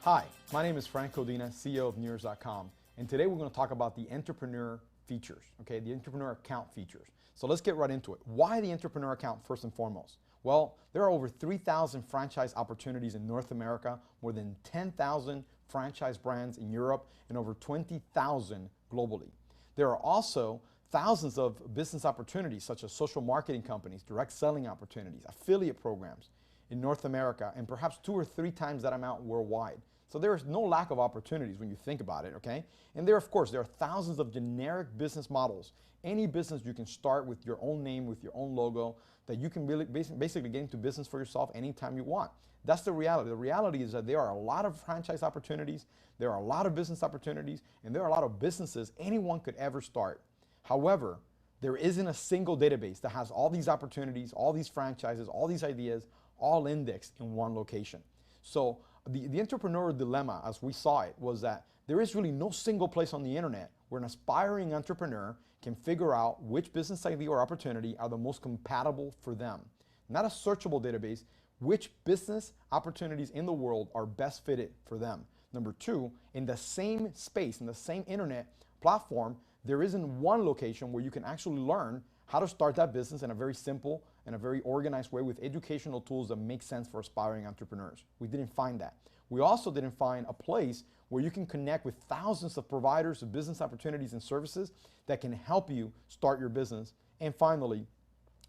Hi, my name is Frank Codina, CEO of Neurs.com, and today we're going to talk about the entrepreneur features, okay, the entrepreneur account features. So let's get right into it. Why the entrepreneur account first and foremost? Well, there are over 3,000 franchise opportunities in North America, more than 10,000 franchise brands in Europe, and over 20,000 globally. There are also thousands of business opportunities such as social marketing companies, direct selling opportunities, affiliate programs in North America, and perhaps 2 or 3 times that amount worldwide. So there is no lack of opportunities when you think about it, okay? And there, of course, there are thousands of generic business models. Any business you can start with your own name, with your own logo, that you can really basically get into business for yourself anytime you want. That's the reality. The reality is that there are a lot of franchise opportunities, there are a lot of business opportunities, and there are a lot of businesses anyone could ever start. However, there isn't a single database that has all these opportunities, all these franchises, all these ideas, all indexed in one location. So the entrepreneurial dilemma, as we saw it, was that there is really no single place on the internet where an aspiring entrepreneur can figure out which business idea or opportunity are the most compatible for them. Not a searchable database, which business opportunities in the world are best fitted for them. Number 2, in the same space, in the same internet platform, there isn't one location where you can actually learn how to start that business in a very simple and a very organized way with educational tools that make sense for aspiring entrepreneurs. We didn't find that. We also didn't find a place where you can connect with thousands of providers of business opportunities and services that can help you start your business. And finally,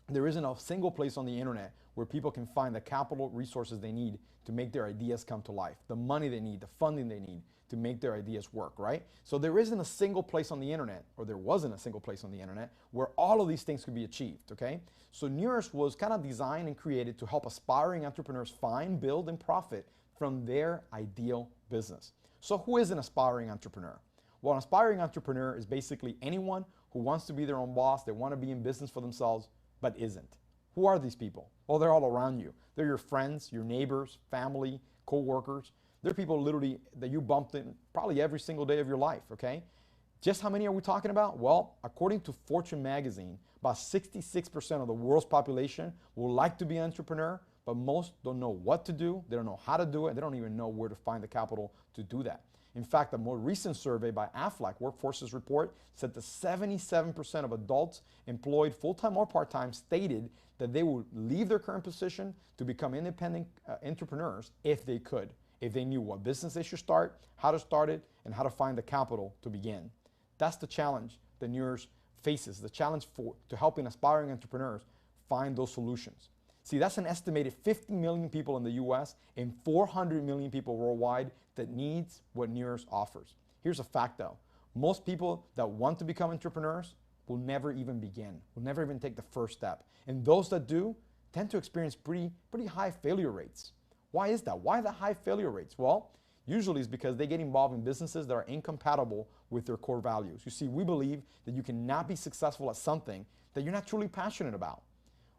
there isn't a single place on the internet where people can find the capital resources they need to make their ideas come to life, the money they need, the funding they need to make their ideas work, right? So there isn't a single place on the internet, or there wasn't a single place on the internet, where all of these things could be achieved, okay? So Neurs was kind of designed and created to help aspiring entrepreneurs find, build, and profit from their ideal business. So who is an aspiring entrepreneur? Well, an aspiring entrepreneur is basically anyone who wants to be their own boss, they want to be in business for themselves, but isn't. Who are these people? Well, they're all around you. They're your friends, your neighbors, family, co-workers. They're people literally that you bumped in probably every single day of your life, okay? Just how many are we talking about? Well, according to Fortune magazine, about 66% of the world's population would like to be an entrepreneur, but most don't know what to do, they don't know how to do it, they don't even know where to find the capital to do that. In fact, a more recent survey by AFLAC, Workforces Report, said that 77% of adults employed full-time or part-time stated that they would leave their current position to become independent entrepreneurs if they could, if they knew what business they should start, how to start it, and how to find the capital to begin. That's the challenge that Neurs faces, the challenge to helping aspiring entrepreneurs find those solutions. See, that's an estimated 50 million people in the US and 400 million people worldwide that needs what Neurs offers. Here's a fact though. Most people that want to become entrepreneurs will never even begin, will never even take the first step. And those that do tend to experience pretty high failure rates. Why is that? Why the high failure rates? Well, usually it's because they get involved in businesses that are incompatible with their core values. You see, we believe that you cannot be successful at something that you're not truly passionate about.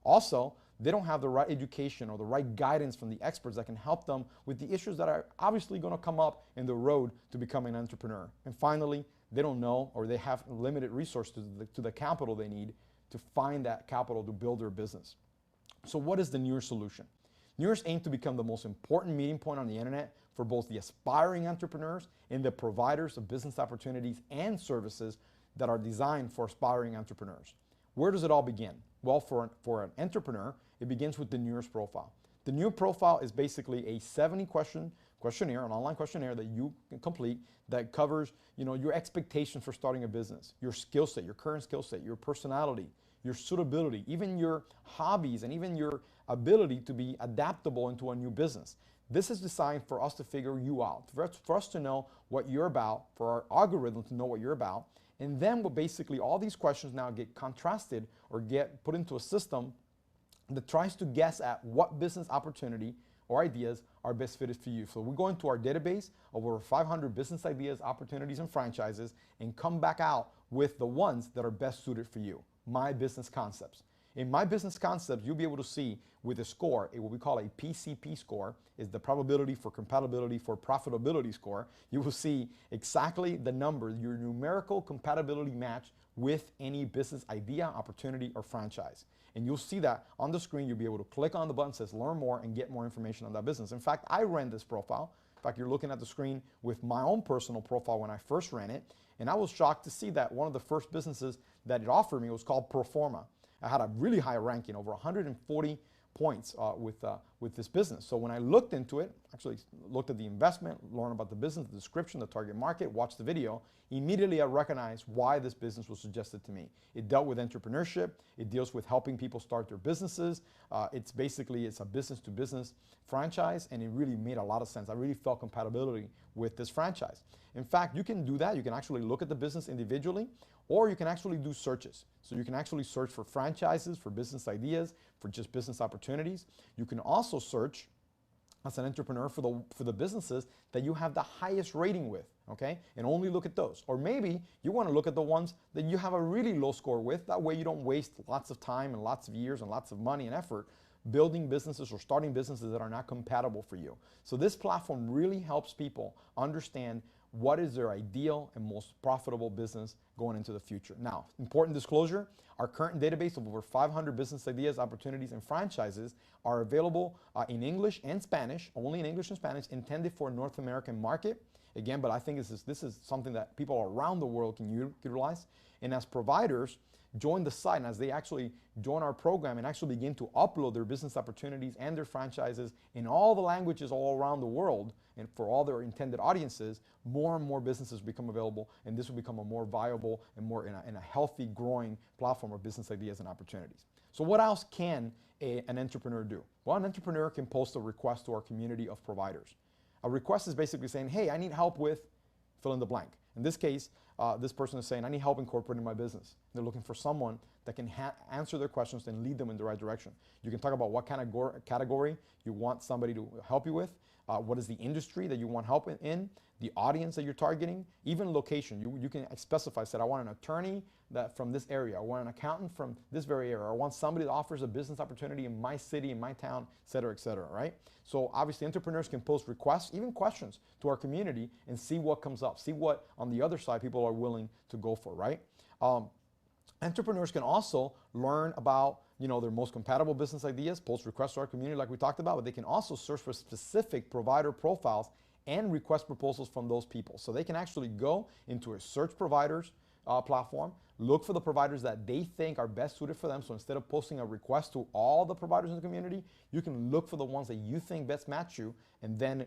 Also, they don't have the right education or the right guidance from the experts that can help them with the issues that are obviously going to come up in the road to becoming an entrepreneur. And finally, they don't know, or they have limited resources to the capital they need to find that capital to build their business. So what is the Neurs solution? Neurs aim to become the most important meeting point on the internet for both the aspiring entrepreneurs and the providers of business opportunities and services that are designed for aspiring entrepreneurs. Where does it all begin? Well, for an entrepreneur, it begins with the Neurs profile. The Neurs profile is basically a 70-question questionnaire, an online questionnaire that you can complete that covers, your expectations for starting a business, your skill set, your current skill set, your personality, your suitability, even your hobbies, and even your ability to be adaptable into a new business. This is designed for us to figure you out, for us to know what you're about, for our algorithm to know what you're about. And then basically all these questions now get contrasted or get put into a system that tries to guess at what business opportunity or ideas are best fitted for you. So we go into our database of over 500 business ideas, opportunities, and franchises and come back out with the ones that are best suited for you. My business concepts. In my business concepts, you'll be able to see with a score, what we call a PCP score, is the probability for compatibility for profitability score. You will see exactly the number, your numerical compatibility match with any business idea, opportunity, or franchise. And you'll see that on the screen. You'll be able to click on the button that says learn more and get more information on that business. In fact, I ran this profile. If fact, you're looking at the screen with my own personal profile when I first ran it, and I was shocked to see that one of the first businesses that it offered me was called Proforma. I had a really high ranking, over 140 points with this business. So when I looked into it, actually looked at the investment, learned about the business, the description, the target market, watched the video, immediately I recognized why this business was suggested to me. It dealt with entrepreneurship. It deals with helping people start their businesses. It's a business-to-business franchise, and it really made a lot of sense. I really felt compatibility with this franchise. In fact, you can do that. You can actually look at the business individually, or you can actually do searches. So you can actually search for franchises, for business ideas, for just business opportunities. You can also search as an entrepreneur for the businesses that you have the highest rating with, okay? And only look at those. Or maybe you want to look at the ones that you have a really low score with. That way you don't waste lots of time and lots of years and lots of money and effort building businesses or starting businesses that are not compatible for you. So this platform really helps people understand what is their ideal and most profitable business going into the future. Now, important disclosure, our current database of over 500 business ideas, opportunities, and franchises are available in English and Spanish, only in English and Spanish, intended for North American market. Again, but I think this is something that people around the world can utilize. And as providers, join the site, and as they actually join our program and actually begin to upload their business opportunities and their franchises in all the languages all around the world and for all their intended audiences, more and more businesses become available, and this will become a more viable and more in a healthy, growing platform of business ideas and opportunities. So what else can an entrepreneur do? Well, an entrepreneur can post a request to our community of providers. A request is basically saying, hey, I need help with fill in the blank. In this case, this person is saying, I need help incorporating my business. They're looking for someone that can answer their questions and lead them in the right direction. You can talk about what kind of category you want somebody to help you with, what is the industry that you want help in, the audience that you're targeting, even location. You can specify, said, I want an attorney from this area, I want an accountant from this very area, I want somebody that offers a business opportunity in my city, in my town, et cetera, right? So obviously entrepreneurs can post requests, even questions to our community and see what comes up, see what on the other side people are willing to go for, right? Entrepreneurs can also learn about their most compatible business ideas, post requests to our community like we talked about, but they can also search for specific provider profiles and request proposals from those people. So they can actually go into a search providers platform, look for the providers that they think are best suited for them. So instead of posting a request to all the providers in the community, you can look for the ones that you think best match you, and then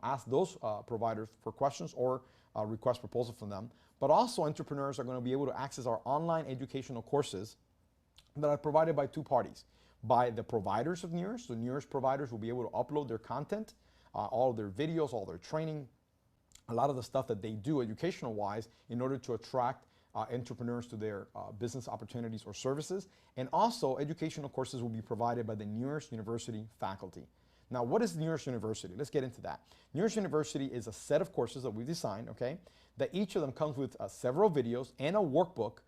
ask those providers for questions or request proposal from them. But also entrepreneurs are going to be able to access our online educational courses that are provided by two parties. By the providers of Neurs. So Neurs providers will be able to upload their content, all of their videos, all their training, a lot of the stuff that they do educational wise in order to attract entrepreneurs to their business opportunities or services. And also educational courses will be provided by the Neurs University faculty. Now, what is Neurs University? Let's get into that. Neurs University is a set of courses that we've designed, okay, that each of them comes with several videos and a workbook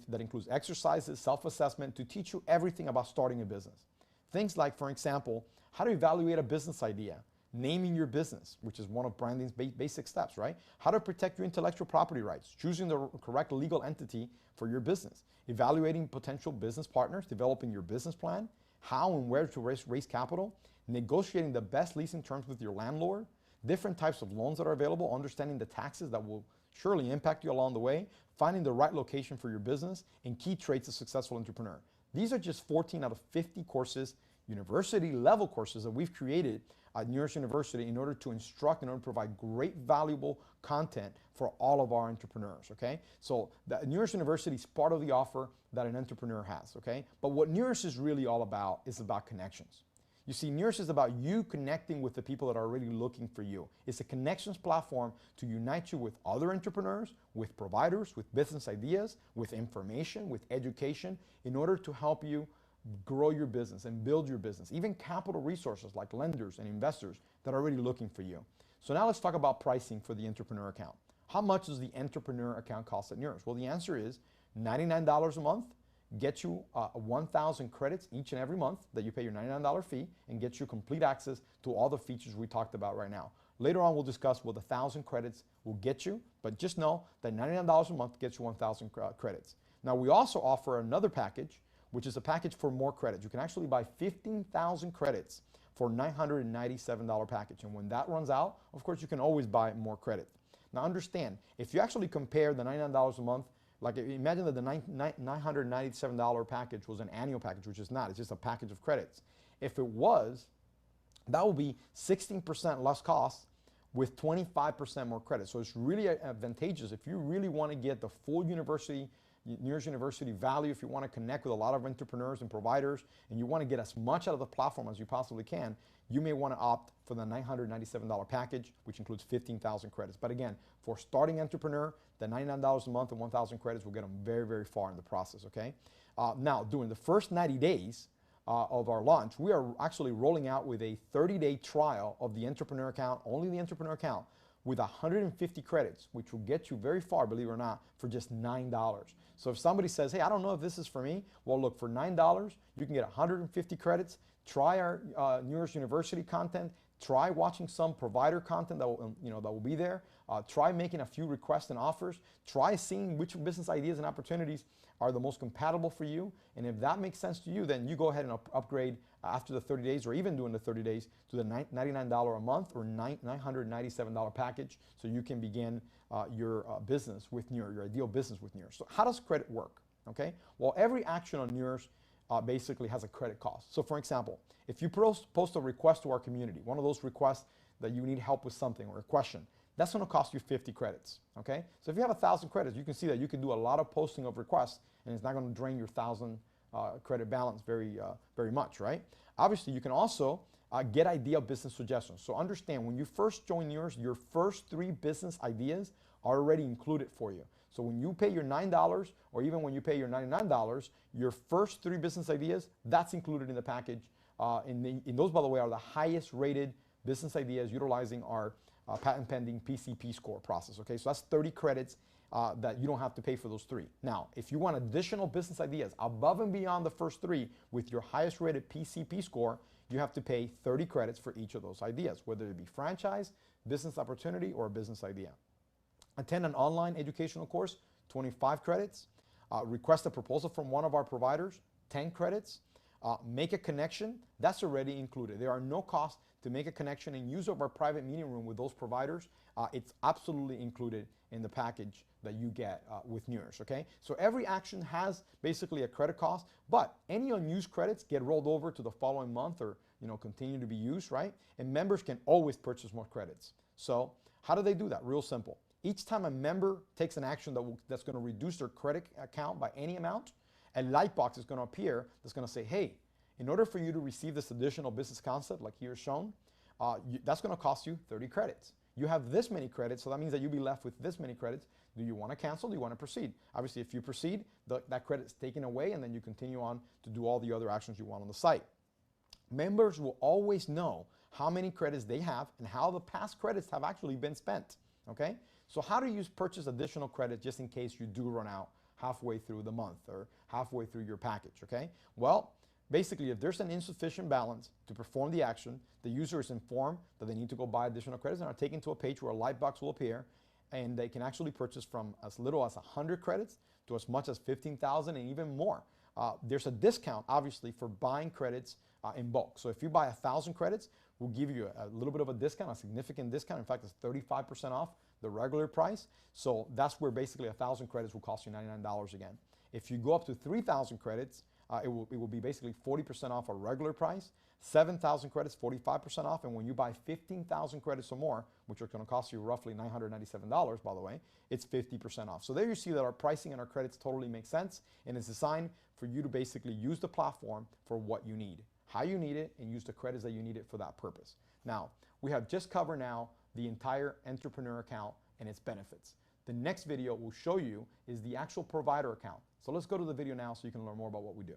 that includes exercises, self-assessment to teach you everything about starting a business. Things like, for example, how to evaluate a business idea, naming your business, which is one of branding's basic steps, right? How to protect your intellectual property rights, choosing the correct legal entity for your business, evaluating potential business partners, developing your business plan, how and where to raise capital, negotiating the best leasing terms with your landlord, different types of loans that are available, understanding the taxes that will surely impact you along the way, finding the right location for your business, and key traits of a successful entrepreneur. These are just 14 out of 50 courses, university level courses that we've created at Neurs University in order to instruct, in order to provide great valuable content for all of our entrepreneurs, okay? So the Neurs University is part of the offer that an entrepreneur has, okay? But what Neurs is really all about is about connections. You see, Neurs is about you connecting with the people that are really looking for you. It's a connections platform to unite you with other entrepreneurs, with providers, with business ideas, with information, with education, in order to help you grow your business and build your business, even capital resources like lenders and investors that are already looking for you. So now let's talk about pricing for the entrepreneur account. How much does the entrepreneur account cost at Neurs? Well, the answer is $99 a month, gets you 1,000 credits each and every month that you pay your $99 fee, and gets you complete access to all the features we talked about right now. Later on, we'll discuss what the 1,000 credits will get you, but just know that $99 a month gets you 1,000 credits. Now, we also offer another package, which is a package for more credits. You can actually buy 15,000 credits for $997 package. And when that runs out, of course, you can always buy more credit. Now understand, if you actually compare the $99 a month, like imagine that the $997 package was an annual package, which is not, it's just a package of credits. If it was, that would be 16% less cost with 25% more credit. So it's really advantageous if you really want to get the full Neurs University value, if you want to connect with a lot of entrepreneurs and providers, and you want to get as much out of the platform as you possibly can, you may want to opt for the $997 package, which includes 15,000 credits. But again, for starting entrepreneur, the $99 a month and 1,000 credits will get them very, very far in the process, okay? Now, during the first 90 days of our launch, we are actually rolling out with a 30-day trial of the entrepreneur account, only the entrepreneur account, with 150 credits, which will get you very far, believe it or not, for just $9. So if somebody says, hey, I don't know if this is for me, well, look, for $9, you can get 150 credits, try our Neurs University content, try watching some provider content that will, that will be there, try making a few requests and offers, try seeing which business ideas and opportunities are the most compatible for you, and if that makes sense to you, then you go ahead and upgrade after the 30 days or even during the 30 days to the $99 a month or $997 package so you can begin your business with Neurs, your ideal business with Neurs. So how does credit work? Okay, well, every action on Neurs basically has a credit cost. So for example, if you post a request to our community, one of those requests that you need help with something or a question, that's going to cost you 50 credits, okay? So if you have 1,000 credits, you can see that you can do a lot of posting of requests and it's not going to drain your 1,000 credit balance very much, right? Obviously, you can also get idea business suggestions. So understand, when you first join Neurs, your first 3 business ideas are already included for you. So when you pay your $9 or even when you pay your $99, your first 3 business ideas, that's included in the package. And those, by the way, are the highest rated business ideas utilizing our patent pending PCP score process. Okay, so that's 30 credits that you don't have to pay for those 3. Now, if you want additional business ideas above and beyond the first 3 with your highest rated PCP score, you have to pay 30 credits for each of those ideas, whether it be franchise, business opportunity, or a business idea. Attend an online educational course, 25 credits. Request a proposal from one of our providers, 10 credits. Make a connection, that's already included. There are no costs to make a connection and use of our private meeting room with those providers. It's absolutely included in the package that you get with Neurs, okay? So every action has basically a credit cost, but any unused credits get rolled over to the following month or continue to be used, right? And members can always purchase more credits. So how do they do that? Real simple. Each time a member takes an action that's going to reduce their credit account by any amount, a light box is going to appear that's going to say, hey, in order for you to receive this additional business concept like here shown, that's going to cost you 30 credits. You have this many credits, so that means that you'll be left with this many credits. Do you want to cancel? Do you want to proceed? Obviously, if you proceed, that credit's taken away, and then you continue on to do all the other actions you want on the site. Members will always know how many credits they have and how the past credits have actually been spent, okay? So how do you purchase additional credit just in case you do run out halfway through the month or halfway through your package, okay? Well, basically, if there's an insufficient balance to perform the action, the user is informed that they need to go buy additional credits and are taken to a page where a light box will appear, and they can actually purchase from as little as 100 credits to as much as 15,000 and even more. There's a discount, obviously, for buying credits in bulk. So if you buy 1,000 credits, we'll give you a little bit of a discount, a significant discount. In fact, it's 35% off the regular price. So that's where basically 1,000 credits will cost you $99 again. If you go up to 3,000 credits, it will be basically 40% off a regular price, 7,000 credits, 45% off, and when you buy 15,000 credits or more, which are going to cost you roughly $997, by the way, it's 50% off. So there you see that our pricing and our credits totally make sense, and it's designed for you to basically use the platform for what you need, how you need it, and use the credits that you need it for that purpose. Now, we have just covered now the entire entrepreneur account and its benefits. The next video will show you is the actual provider account. So let's go to the video now so you can learn more about what we do.